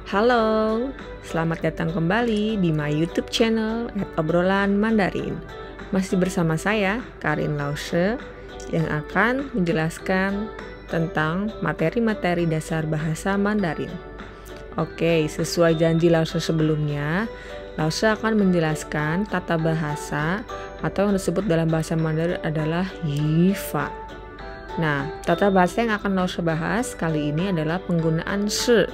Halo, selamat datang kembali di my YouTube channel @obrolan Mandarin. Masih bersama saya, Karin Lause, yang akan menjelaskan tentang materi-materi dasar bahasa Mandarin. Oke, sesuai janji Lause sebelumnya, Lause akan menjelaskan tata bahasa atau yang disebut dalam bahasa Mandarin adalah yifa. Nah, tata bahasa yang akan Lause bahas kali ini adalah penggunaan shi.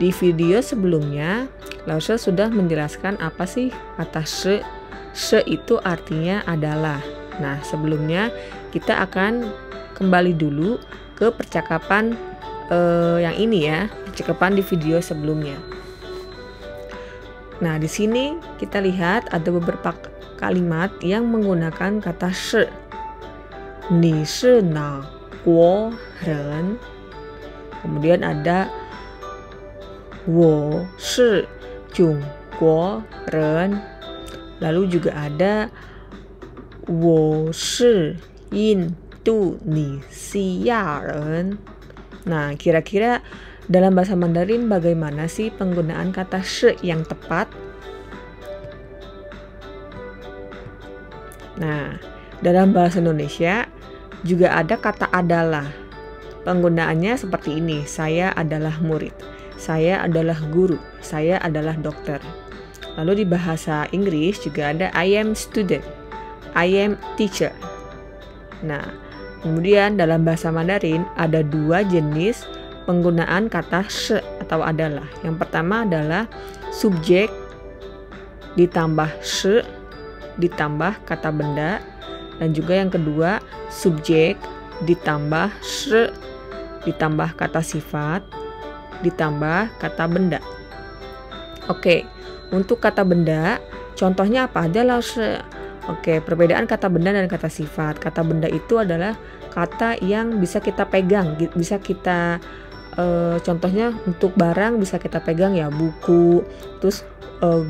Di video sebelumnya, Lause sudah menjelaskan apa sih kata shi. Shi itu artinya adalah. Nah, sebelumnya kita akan kembali dulu ke percakapan yang ini ya, percakapan di video sebelumnya. Nah, di sini kita lihat ada beberapa kalimat yang menggunakan kata shi. Ni shi na guo ren. Kemudian ada 我是中国人. Lalu juga ada 我是印度尼西亚人. Nah, kira-kira dalam bahasa Mandarin bagaimana sih penggunaan kata shi yang tepat? Nah, dalam bahasa Indonesia juga ada kata adalah. Penggunaannya seperti ini, saya adalah murid, saya adalah guru, saya adalah dokter. Lalu di bahasa Inggris juga ada I am student, I am teacher. Nah, kemudian dalam bahasa Mandarin ada dua jenis penggunaan kata shi atau adalah. Yang pertama adalah subjek ditambah shi ditambah kata benda, dan juga yang kedua subjek ditambah shi ditambah kata sifat ditambah kata benda. Oke, untuk kata benda, contohnya apa aja Lause? Oke, perbedaan kata benda dan kata sifat. Kata benda itu adalah kata yang bisa kita pegang, bisa kita contohnya untuk barang bisa kita pegang ya, buku, terus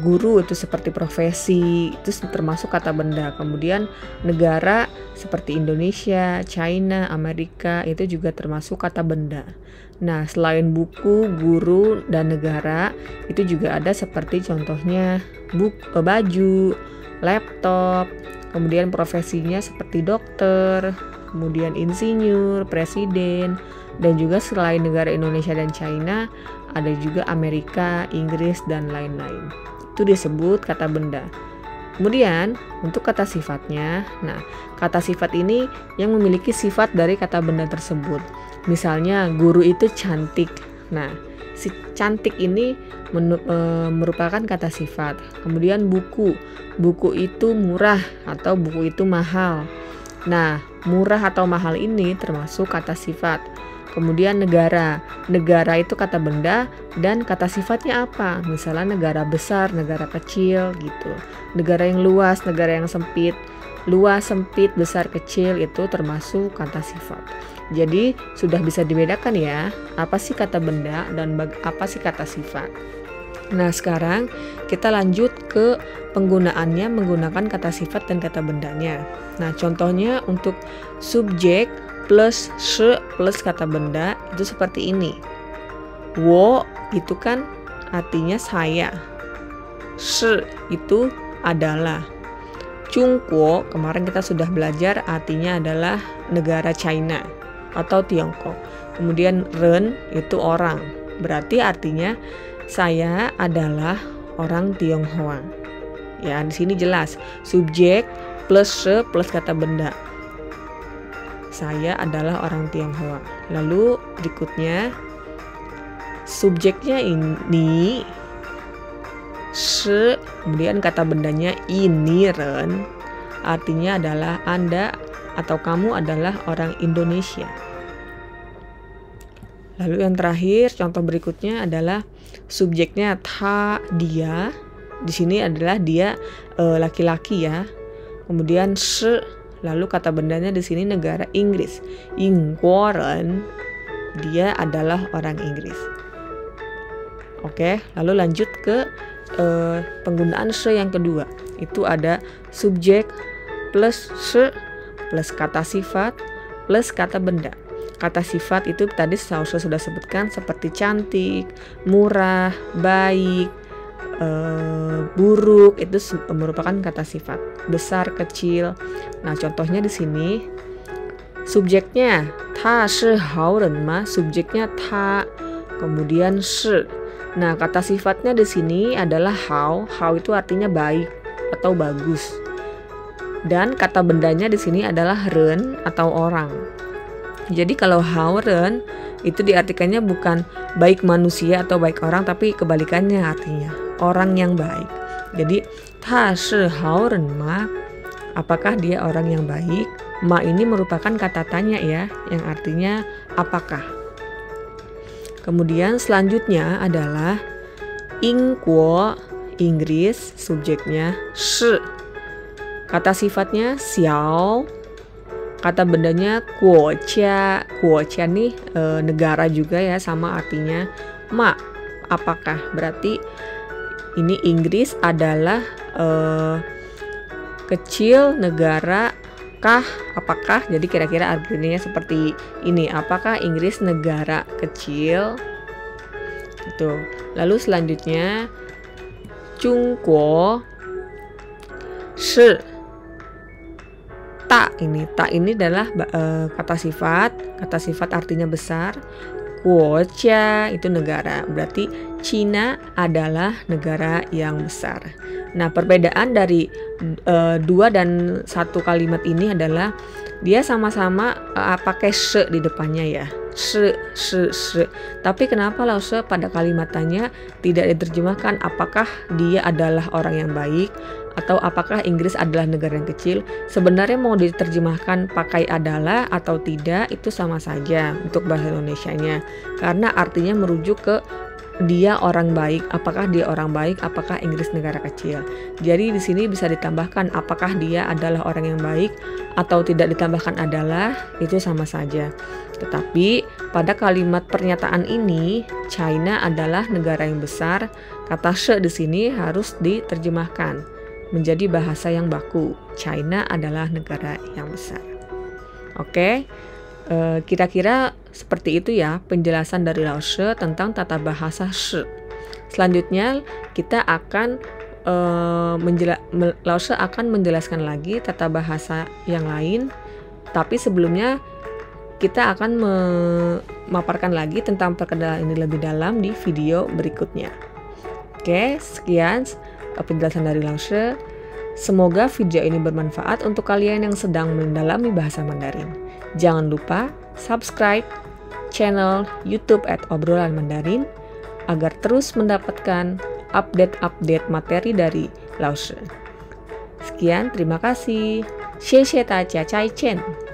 guru itu seperti profesi, itu termasuk kata benda. Kemudian negara seperti Indonesia, China, Amerika itu juga termasuk kata benda. Nah, selain buku, guru, dan negara, itu juga ada seperti contohnya baju, laptop, kemudian profesinya seperti dokter, kemudian insinyur, presiden, dan juga selain negara Indonesia dan China, ada juga Amerika, Inggris, dan lain-lain. Itu disebut kata benda. Kemudian, untuk kata sifatnya, nah, kata sifat ini yang memiliki sifat dari kata benda tersebut. Misalnya, guru itu cantik. Nah, si cantik ini merupakan kata sifat. Kemudian buku itu murah atau buku itu mahal. Nah, murah atau mahal ini termasuk kata sifat. Kemudian negara itu kata benda dan kata sifatnya apa? Misalnya negara besar, negara kecil gitu. Negara yang luas, negara yang sempit. Luas, sempit, besar, kecil itu termasuk kata sifat. Jadi sudah bisa dibedakan ya, apa sih kata benda dan apa sih kata sifat. Nah, sekarang kita lanjut ke penggunaannya menggunakan kata sifat dan kata bendanya. Nah, contohnya untuk subjek plus shi plus kata benda itu seperti ini. Wo itu kan artinya saya. Shi itu adalah. Chungguo kemarin kita sudah belajar artinya adalah negara China atau Tiongkok. Kemudian ren itu orang. Berarti artinya saya adalah orang Tionghoa. Ya, di sini jelas subjek plus shi plus kata benda. Saya adalah orang Tionghoa. Lalu berikutnya subjeknya ini shi, kemudian kata bendanya ini ren, artinya adalah Anda atau kamu adalah orang Indonesia. Lalu yang terakhir, contoh berikutnya adalah subjeknya ta, dia. Di sini adalah dia laki-laki ya. Kemudian shi, lalu kata bendanya di sini negara Inggris. Ingguoren, dia adalah orang Inggris. Oke, lalu lanjut ke penggunaan shi yang kedua. Itu ada subjek plus shi plus kata sifat plus kata benda. kata sifat itu tadi saya sudah sebutkan seperti cantik, murah, baik, buruk, itu merupakan kata sifat. Besar, kecil. Nah, contohnya di sini subjeknya ta shi hao ren ma, subjeknya ta, kemudian shi. Nah, kata sifatnya di sini adalah hao. Hao itu artinya baik atau bagus. Dan kata bendanya di sini adalah ren atau orang. Jadi kalau hao ren itu diartikannya bukan baik manusia atau baik orang, tapi kebalikannya artinya orang yang baik. Jadi ta shi hao ren ma, apakah dia orang yang baik? Ma ini merupakan kata tanya ya, yang artinya apakah. Kemudian selanjutnya adalah Inguo, Inggris, subjeknya shi. Kata sifatnya xiao. Kata bendanya guojia. Guojia nih negara juga ya, sama artinya ma, apakah. Berarti ini Inggris adalah kecil, negara, kah, apakah. Jadi kira-kira artinya seperti ini. Apakah Inggris negara kecil? Itu. Lalu selanjutnya Jungguo shi. Tak ini adalah kata sifat artinya besar. Guojia itu negara, berarti Cina adalah negara yang besar. Nah, perbedaan dari dua dan satu kalimat ini adalah dia sama-sama pakai she di depannya ya. She. Tapi kenapa lause pada kalimat tanya tidak diterjemahkan apakah dia adalah orang yang baik atau apakah Inggris adalah negara yang kecil? Sebenarnya mau diterjemahkan pakai adalah atau tidak itu sama saja untuk bahasa Indonesianya, karena artinya merujuk ke dia orang baik, apakah dia orang baik, apakah Inggris negara kecil. Jadi di sini bisa ditambahkan apakah dia adalah orang yang baik atau tidak ditambahkan adalah, itu sama saja. Tetapi pada kalimat pernyataan ini China adalah negara yang besar, kata she di sini harus diterjemahkan menjadi bahasa yang baku. China adalah negara yang besar. Oke. Kira-kira seperti itu ya penjelasan dari Lause tentang tata bahasa shi. Selanjutnya kita akan Lause akan menjelaskan lagi tata bahasa yang lain, tapi sebelumnya kita akan memaparkan lagi tentang perkenalan ini lebih dalam di video berikutnya. Oke, sekian penjelasan dari Lause. Semoga video ini bermanfaat untuk kalian yang sedang mendalami bahasa Mandarin. Jangan lupa subscribe channel YouTube @obrolan Mandarin agar terus mendapatkan update-update materi dari Lause. Sekian, terima kasih. 谢谢大家，再见。